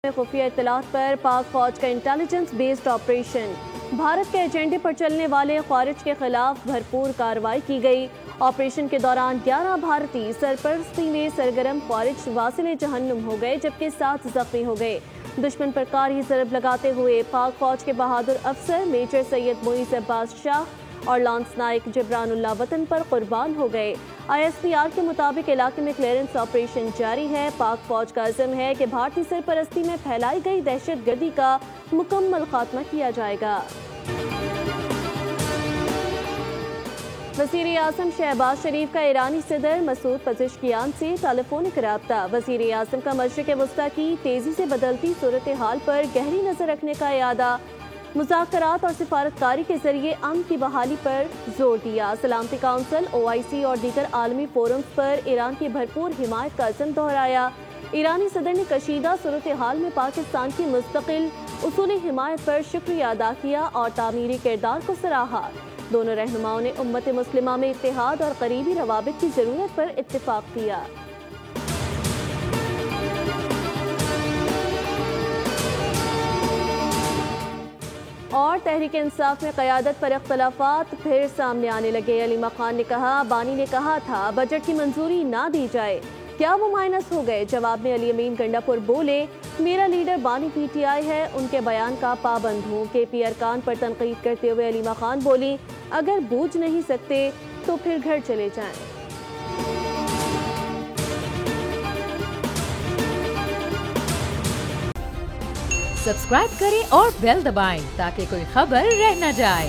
खुफिया इत्तलात पर पाक फौज का इंटेलिजेंस बेस्ड ऑपरेशन। भारत के एजेंडे पर चलने वाले ख्वारिज के खिलाफ भरपूर कार्रवाई की गई। ऑपरेशन के दौरान 11 भारतीय सरपरस्ती में सरगर्म ख्वारिज वासिले जहन्नुम हो गए, जबकि 7 जख्मी हो गए। दुश्मन पर कारी ज़रब लगाते हुए पाक फौज के बहादुर अफसर मेजर सैयद मोइज़ अब्बास शाह और लांस नाइक जिब्रानुल्लाह वतन पर कुर्बान हो गए। ISPR के मुताबिक इलाके में क्लियरेंस ऑपरेशन जारी है। पाक फौज का अज़म है कि भारतीय सरपरस्ती में फैलाई गई दहशतगर्दी का मुकम्मल खात्मा किया जाएगा। वज़ीर आज़म शहबाज शरीफ का ईरानी सदर मसूद पज़ेश्कियान से टेलीफोनिक राब्ता। वज़ीर आज़म का मशरिक़ वस्ता की तेज़ी से बदलती सूरत हाल पर गहरी नज़र रखने का इरादा। मुज़ाकरात और सिफारतकारी के जरिए अमन की बहाली पर जोर दिया। सलामती काउंसिल, OIC और दीगर आलमी फोरम्स पर ईरान की भरपूर हिमायत का अज़म दोहराया। ईरानी सदर ने कशीदा सूरत हाल में पाकिस्तान की मुस्तकिल उसूली हिमायत पर शुक्रिया अदा किया और तामीरी किरदार को सराहा। दोनों रहनुमाओं ने उम्मत मुस्लिमा में इत्तेहाद और करीबी रवाबित की ज़रूरत पर इत्तिफाक किया। और तहरीक इंसाफ में क़यादत पर इख्तलाफात फिर सामने आने लगे। अलीमा खान ने कहा, बानी ने कहा था बजट की मंजूरी ना दी जाए, क्या वो माइनस हो गए? जवाब में अली अमीन गंडापुर बोले, मेरा लीडर बानी PTI है, उनके बयान का पाबंद हूँ। KP अरकान पर तनकीद करते हुए अलीमा खान बोली, अगर बूझ नहीं सकते तो फिर घर चले जाएं। सब्सक्राइब करें और बेल दबाएं ताकि कोई खबर रह न जाए।